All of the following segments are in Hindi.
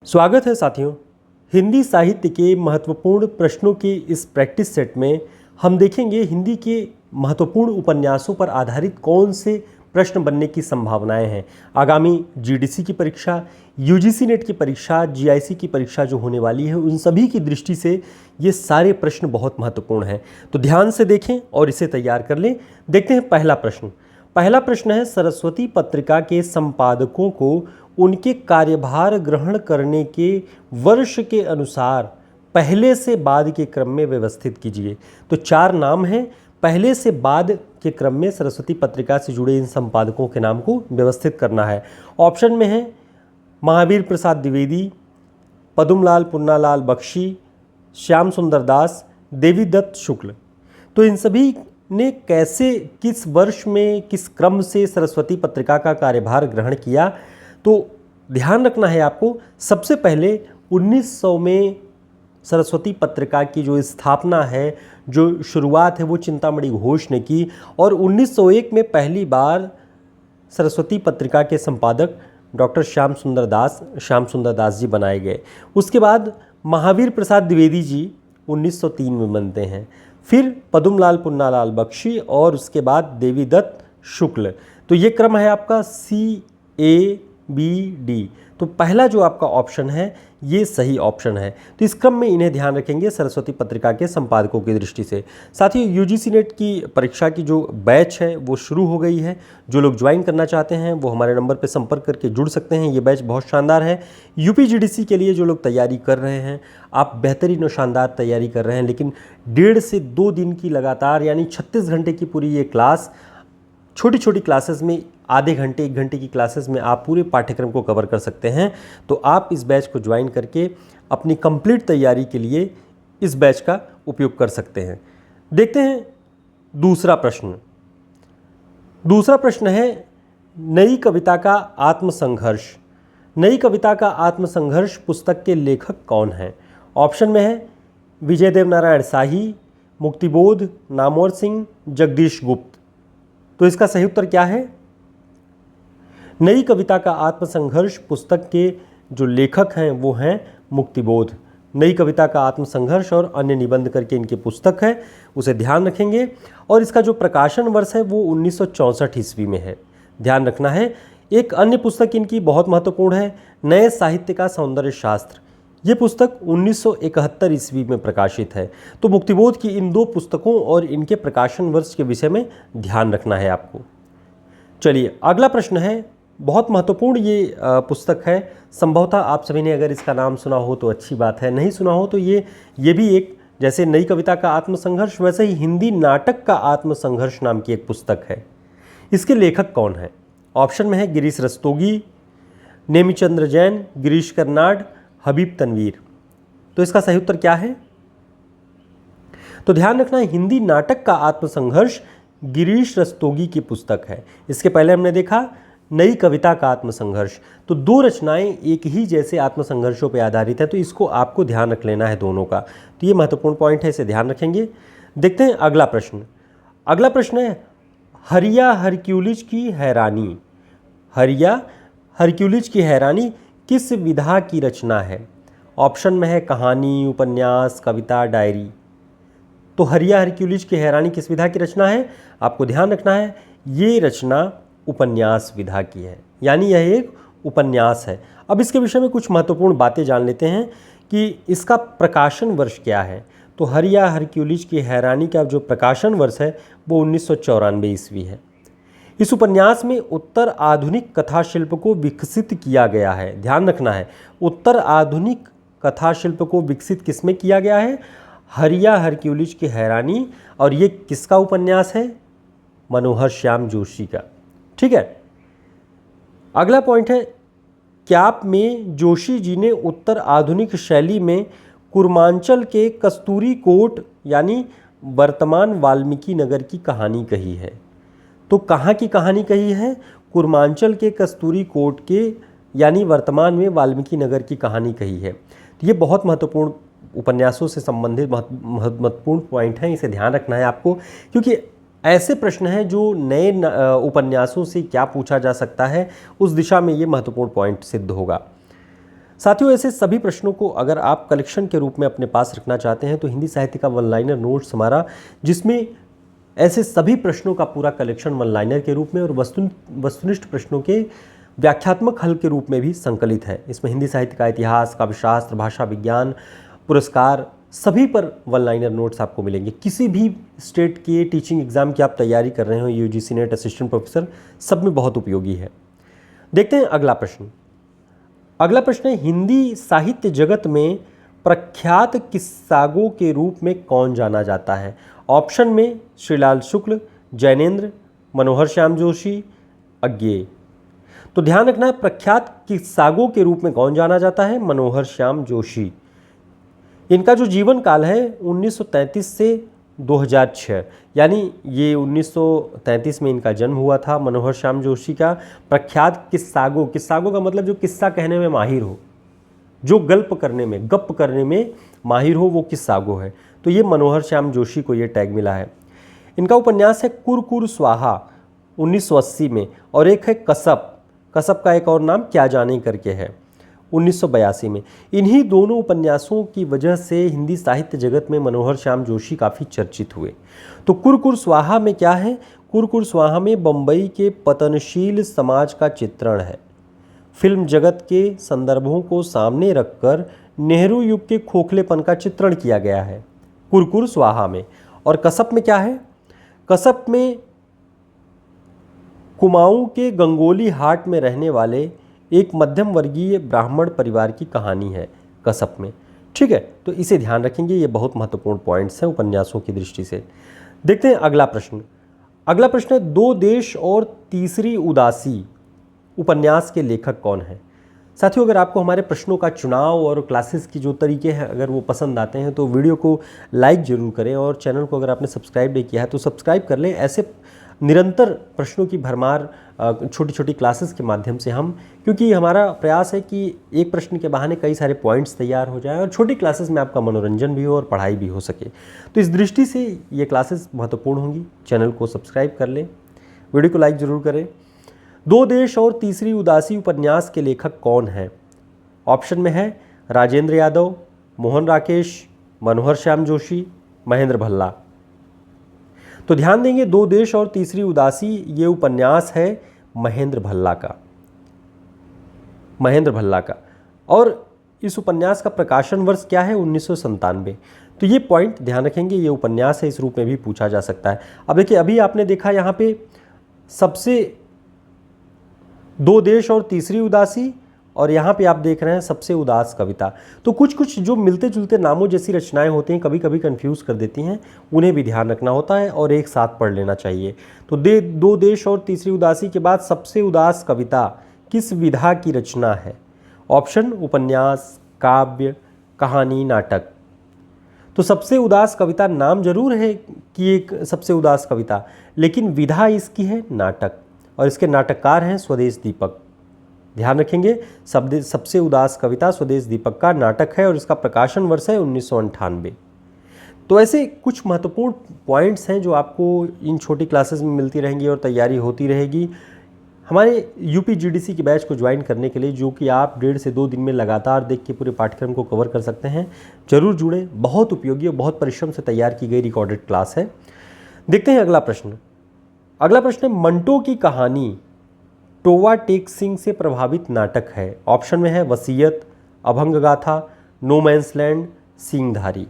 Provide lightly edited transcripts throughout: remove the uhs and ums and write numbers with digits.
स्वागत है साथियों। हिंदी साहित्य के महत्वपूर्ण प्रश्नों के इस प्रैक्टिस सेट में हम देखेंगे हिंदी के महत्वपूर्ण उपन्यासों पर आधारित कौन से प्रश्न बनने की संभावनाएं हैं। आगामी जीडीसी की परीक्षा, यूजीसी नेट की परीक्षा, जीआईसी की परीक्षा जो होने वाली है, उन सभी की दृष्टि से ये सारे प्रश्न बहुत महत्वपूर्ण हैं। तो ध्यान से देखें और इसे तैयार कर लें। देखते हैं पहला प्रश्न। पहला प्रश्न है, सरस्वती पत्रिका के संपादकों को उनके कार्यभार ग्रहण करने के वर्ष के अनुसार पहले से बाद के क्रम में व्यवस्थित कीजिए। तो चार नाम हैं, पहले से बाद के क्रम में सरस्वती पत्रिका से जुड़े इन संपादकों के नाम को व्यवस्थित करना है। ऑप्शन में है महावीर प्रसाद द्विवेदी, पद्मलाल पुन्नालाल बख्शी, श्याम सुंदर दास, देवीदत्त शुक्ल। तो इन सभी ने कैसे, किस वर्ष में, किस क्रम से सरस्वती पत्रिका का कार्यभार ग्रहण किया, तो ध्यान रखना है आपको। सबसे पहले 1900 में सरस्वती पत्रिका की जो स्थापना है, जो शुरुआत है, वो चिंतामणि घोष ने की और 1901 में पहली बार सरस्वती पत्रिका के संपादक डॉक्टर श्याम सुंदर दास जी बनाए गए। उसके बाद महावीर प्रसाद द्विवेदी जी 1903 में बनते हैं, फिर पद्मलाल पुन्नालाल बख्शी और उसके बाद देवीदत्त शुक्ल। तो ये क्रम है आपका CABD। तो पहला जो आपका ऑप्शन है ये सही ऑप्शन है। तो इस क्रम में इन्हें ध्यान रखेंगे सरस्वती पत्रिका के संपादकों की दृष्टि से। साथ ही यूजीसी नेट की परीक्षा की जो बैच है वो शुरू हो गई है। जो लोग ज्वाइन करना चाहते हैं वो हमारे नंबर पर संपर्क करके जुड़ सकते हैं। ये बैच बहुत शानदार है। यूपीजीडीसी के लिए जो लोग तैयारी कर रहे हैं, आप बेहतरीन और शानदार तैयारी कर रहे हैं, लेकिन 1.5 से 2 दिन की लगातार यानी 36 घंटे की पूरी ये क्लास, छोटी छोटी क्लासेस में आधे घंटे 1 घंटे की क्लासेस में आप पूरे पाठ्यक्रम को कवर कर सकते हैं। तो आप इस बैच को ज्वाइन करके अपनी कंप्लीट तैयारी के लिए इस बैच का उपयोग कर सकते हैं। देखते हैं दूसरा प्रश्न। दूसरा प्रश्न है, नई कविता का आत्मसंघर्ष। नई कविता का आत्मसंघर्ष पुस्तक के लेखक कौन हैं? ऑप्शन में है विजय देव नारायण शाही, मुक्तिबोध, नामवर सिंह, जगदीश गुप्त। तो इसका सही उत्तर क्या है? नई कविता का आत्मसंघर्ष पुस्तक के जो लेखक हैं वो हैं मुक्तिबोध। नई कविता का आत्मसंघर्ष और अन्य निबंध करके इनकी पुस्तक है, उसे ध्यान रखेंगे। और इसका जो प्रकाशन वर्ष है वो 1964 ईस्वी में है, ध्यान रखना है। एक अन्य पुस्तक इनकी बहुत महत्वपूर्ण है, नए साहित्य का सौंदर्य शास्त्र। ये पुस्तक 1971 ईस्वी में प्रकाशित है। तो मुक्तिबोध की इन 2 पुस्तकों और इनके प्रकाशन वर्ष के विषय में ध्यान रखना है आपको। चलिए अगला प्रश्न है, बहुत महत्वपूर्ण ये पुस्तक है। संभवतः आप सभी ने अगर इसका नाम सुना हो तो अच्छी बात है, नहीं सुना हो तो ये भी एक, जैसे नई कविता का आत्मसंघर्ष वैसे ही हिंदी नाटक का आत्मसंघर्ष नाम की एक पुस्तक है। इसके लेखक कौन है? ऑप्शन में है गिरीश रस्तोगी, नेमिचंद्र जैन, गिरीश कर्नाड, हबीब तनवीर। तो इसका सही उत्तर क्या है? तो ध्यान रखना है, हिंदी नाटक का आत्मसंघर्ष गिरीश रस्तोगी की पुस्तक है। इसके पहले हमने देखा नई कविता का आत्मसंघर्ष। तो 2 रचनाएं एक ही जैसे आत्मसंघर्षों पर आधारित है, तो इसको आपको ध्यान रख लेना है दोनों का। तो ये महत्वपूर्ण पॉइंट है, इसे ध्यान रखेंगे। देखते हैं अगला प्रश्न। अगला प्रश्न है, हरिया हरक्यूलिज की हैरानी। हरिया हरक्यूलिज की हैरानी किस विधा की रचना है? ऑप्शन में है कहानी, उपन्यास, कविता, डायरी। तो हरिया हरक्यूलिज की हैरानी किस विधा की रचना है? आपको ध्यान रखना है, ये रचना उपन्यास विधा की है, यानी यह एक उपन्यास है। अब इसके विषय में कुछ महत्वपूर्ण बातें जान लेते हैं कि इसका प्रकाशन वर्ष क्या है। तो हरिया हरक्यूलिज की हैरानी का जो प्रकाशन वर्ष है वो 1994 ईस्वी है। इस उपन्यास में उत्तर आधुनिक कथा शिल्प को विकसित किया गया है। ध्यान रखना है, उत्तर आधुनिक कथा शिल्प को विकसित किसमें किया गया है? हरिया हरक्यूलिज की हैरानी। और ये किसका उपन्यास है? मनोहर श्याम जोशी का। ठीक है। अगला पॉइंट है, क्याप में जोशी जी ने उत्तर आधुनिक शैली में कुर्मांचल के कस्तूरी कोट यानी वर्तमान वाल्मीकि नगर की कहानी कही है। तो कहाँ की कहानी कही है? कुर्मांचल के कस्तूरी कोट के यानी वर्तमान में वाल्मीकि नगर की कहानी कही है। तो ये बहुत महत्वपूर्ण उपन्यासों से संबंधित महत्वपूर्ण पॉइंट हैं, इसे ध्यान रखना है आपको, क्योंकि ऐसे प्रश्न हैं जो नए उपन्यासों से क्या पूछा जा सकता है, उस दिशा में ये महत्वपूर्ण पॉइंट सिद्ध होगा। साथियों, ऐसे सभी प्रश्नों को अगर आप कलेक्शन के रूप में अपने पास रखना चाहते हैं तो हिंदी साहित्य का वन लाइनर नोट्स हमारा, जिसमें ऐसे सभी प्रश्नों का पूरा कलेक्शन वन लाइनर के रूप में और वस्तुनिष्ठ प्रश्नों के व्याख्यात्मक हल के रूप में भी संकलित है। इसमें हिंदी साहित्य का इतिहास, काव्यशास्त्र, भाषा विज्ञान, पुरस्कार, सभी पर वन लाइनर नोट्स आपको मिलेंगे। किसी भी स्टेट के टीचिंग एग्जाम की आप तैयारी कर रहे हो, यूजीसी नेट, असिस्टेंट प्रोफेसर, सब में बहुत उपयोगी है। देखते हैं अगला प्रश्न। अगला प्रश्न है, हिंदी साहित्य जगत में प्रख्यात किस्सागो के रूप में कौन जाना जाता है? ऑप्शन में श्रीलाल शुक्ल, जैनेन्द्र, मनोहर श्याम जोशी, अज्ञेय। तो ध्यान रखना है, प्रख्यात किस्सागो के रूप में कौन जाना जाता है? मनोहर श्याम जोशी। इनका जो जीवन काल है 1933 से 2006, यानी ये 1933 में इनका जन्म हुआ था मनोहर श्याम जोशी का। प्रख्यात किस्सागो, किस्सागो का मतलब जो किस्सा कहने में माहिर हो, जो गल्प करने में, गप करने में माहिर हो, वो किस्सागो है। तो ये मनोहर श्याम जोशी को ये टैग मिला है। इनका उपन्यास है कुरकुर स्वाहा 1980 में, और एक है कसब, कसब का एक और नाम क्या जाने करके है 1982 में। इन्हीं दोनों उपन्यासों की वजह से हिंदी साहित्य जगत में मनोहर श्याम जोशी काफ़ी चर्चित हुए। तो कुरकुर स्वाहा में क्या है? कुरकुर स्वाहा में बम्बई के पतनशील समाज का चित्रण है। फिल्म जगत के संदर्भों को सामने रखकर नेहरू युग के खोखलेपन का चित्रण किया गया है कुरकुर स्वाहा में। और कसब में क्या है? कसब में कुमाऊं के गंगोली हाट में रहने वाले एक मध्यम वर्गीय ब्राह्मण परिवार की कहानी है कसब में। ठीक है, तो इसे ध्यान रखेंगे, ये बहुत महत्वपूर्ण पॉइंट्स हैं उपन्यासों की दृष्टि से। देखते हैं अगला प्रश्न। अगला प्रश्न है, दो देश और तीसरी उदासी उपन्यास के लेखक कौन हैं? साथियों, अगर आपको हमारे प्रश्नों का चुनाव और क्लासेस की जो तरीके हैं अगर वो पसंद आते हैं तो वीडियो को लाइक ज़रूर करें, और चैनल को अगर आपने सब्सक्राइब नहीं किया है तो सब्सक्राइब कर लें। ऐसे निरंतर प्रश्नों की भरमार छोटी छोटी क्लासेस के माध्यम से हम, क्योंकि हमारा प्रयास है कि एक प्रश्न के बहाने कई सारे पॉइंट्स तैयार हो जाए और छोटी क्लासेस में आपका मनोरंजन भी हो और पढ़ाई भी हो सके। तो इस दृष्टि से ये क्लासेस महत्वपूर्ण होंगी। चैनल को सब्सक्राइब कर लें, वीडियो को लाइक ज़रूर करें। दो देश और तीसरी उदासी उपन्यास के लेखक कौन हैं? ऑप्शन में है राजेंद्र यादव, मोहन राकेश, मनोहर श्याम जोशी, महेंद्र भल्ला। तो ध्यान देंगे, दो देश और तीसरी उदासी ये उपन्यास है महेंद्र भल्ला का, महेंद्र भल्ला का। और इस उपन्यास का प्रकाशन वर्ष क्या है? 1997। तो ये पॉइंट ध्यान रखेंगे, ये उपन्यास है, इस रूप में भी पूछा जा सकता है। अब देखिए, अभी आपने देखा यहाँ पे सबसे दो देश और तीसरी उदासी, और यहाँ पे आप देख रहे हैं सबसे उदास कविता। तो कुछ कुछ जो मिलते जुलते नामों जैसी रचनाएं होती हैं, कभी कभी कंफ्यूज कर देती हैं, उन्हें भी ध्यान रखना होता है और एक साथ पढ़ लेना चाहिए। तो दो देश और तीसरी उदासी के बाद सबसे उदास कविता किस विधा की रचना है? ऑप्शन उपन्यास, काव्य, कहानी, नाटक। तो सबसे उदास कविता नाम जरूर है कि एक सबसे उदास कविता, लेकिन विधा इसकी है नाटक, और इसके नाटककार हैं स्वदेश दीपक। ध्यान रखेंगे, सबसे उदास कविता स्वदेश दीपक का नाटक है और इसका प्रकाशन वर्ष है 1998। तो ऐसे कुछ महत्वपूर्ण पॉइंट्स हैं जो आपको इन छोटी क्लासेस में मिलती रहेंगी और तैयारी होती रहेगी। हमारे यूपी जीडीसी की बैच को ज्वाइन करने के लिए, जो कि आप 1.5 से 2 दिन में लगातार देख के पूरे पाठ्यक्रम को कवर कर सकते हैं, जरूर जुड़ें। बहुत उपयोगी और बहुत परिश्रम से तैयार की गई रिकॉर्डेड क्लास है। देखते हैं अगला प्रश्न। अगला प्रश्न है, मंटो की कहानी टोवा टेक सिंह से प्रभावित नाटक है। ऑप्शन में है वसीयत, अभंग गाथा, नो मैंस लैंड, सींगधारी।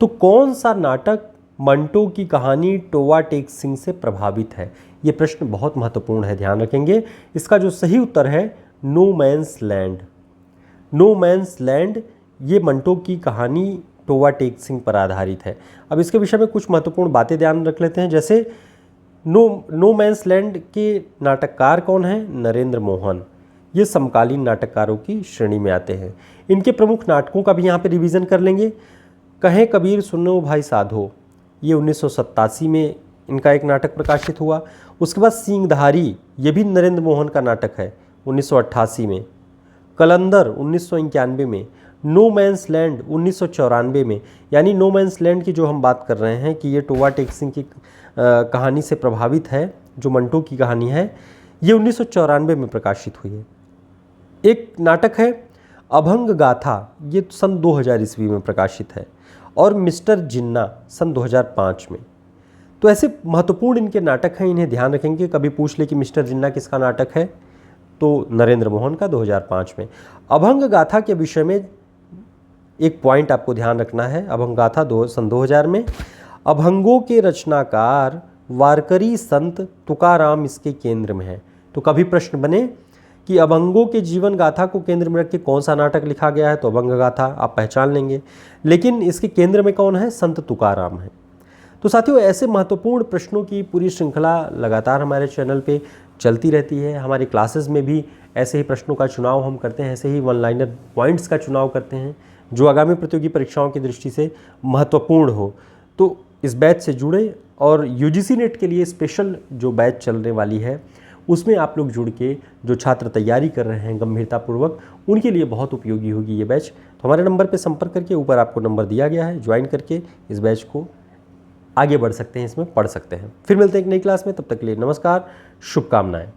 तो कौन सा नाटक मंटो की कहानी टोवा टेक सिंह से प्रभावित है? ये प्रश्न बहुत महत्वपूर्ण है, ध्यान रखेंगे। इसका जो सही उत्तर है no man's land. No man's land ये मंटो की कहानी टोवा टेक सिंह पर आधारित है। अब इसके विषय में कुछ महत्वपूर्ण बातें ध्यान रख लेते हैं, जैसे नो मैंस लैंड के नाटककार कौन हैं? नरेंद्र मोहन। ये समकालीन नाटककारों की श्रेणी में आते हैं। इनके प्रमुख नाटकों का भी यहाँ पे रिवीजन कर लेंगे। कहें कबीर सुनो भाई साधो, ये 1987 में इनका एक नाटक प्रकाशित हुआ। उसके बाद सींगधारी, ये भी नरेंद्र मोहन का नाटक है, 1988 में। कलंदर 1991 में। नो मैंस लैंड 1994 में। यानी नो मैंस लैंड की जो हम बात कर रहे हैं कि ये टोवा टेक सिंह की कहानी से प्रभावित है, जो मंटो की कहानी है, ये 1994 में प्रकाशित हुई है। एक नाटक है अभंग गाथा ये सन 2000 ईस्वी में प्रकाशित है, और मिस्टर जिन्ना सन 2005 में। तो ऐसे महत्वपूर्ण इनके नाटक हैं, इन्हें ध्यान रखेंगे। कभी पूछ ले कि मिस्टर जिन्ना किसका नाटक है, तो नरेंद्र मोहन का 2005 में। अभंग गाथा के विषय में एक पॉइंट आपको ध्यान रखना है। अभंग गाथा सन 2000 में। अभंगों के रचनाकार वारकरी संत तुकाराम इसके केंद्र में है। तो कभी प्रश्न बने कि अभंगों के जीवन गाथा को केंद्र में रख के कौन सा नाटक लिखा गया है, तो अभंग गाथा आप पहचान लेंगे। लेकिन इसके केंद्र में कौन है? संत तुकाराम है। तो साथियों, ऐसे महत्वपूर्ण प्रश्नों की पूरी श्रृंखला लगातार हमारे चैनल पे चलती रहती है। हमारी क्लासेस में भी ऐसे ही प्रश्नों का चुनाव हम करते हैं, ऐसे ही वन लाइनर पॉइंट्स का चुनाव करते हैं जो आगामी प्रतियोगी परीक्षाओं की दृष्टि से महत्वपूर्ण हो। तो इस बैच से जुड़े, और यूजीसी नेट के लिए स्पेशल जो बैच चलने वाली है उसमें आप लोग जुड़ के जो छात्र तैयारी कर रहे हैं गंभीरतापूर्वक, उनके लिए बहुत उपयोगी होगी ये बैच। तो हमारे नंबर पर संपर्क करके, ऊपर आपको नंबर दिया गया है, ज्वाइन करके इस बैच को आगे बढ़ सकते हैं, इसमें पढ़ सकते हैं। फिर मिलते हैं एक नई क्लास में, तब तक के लिए नमस्कार, शुभकामनाएं।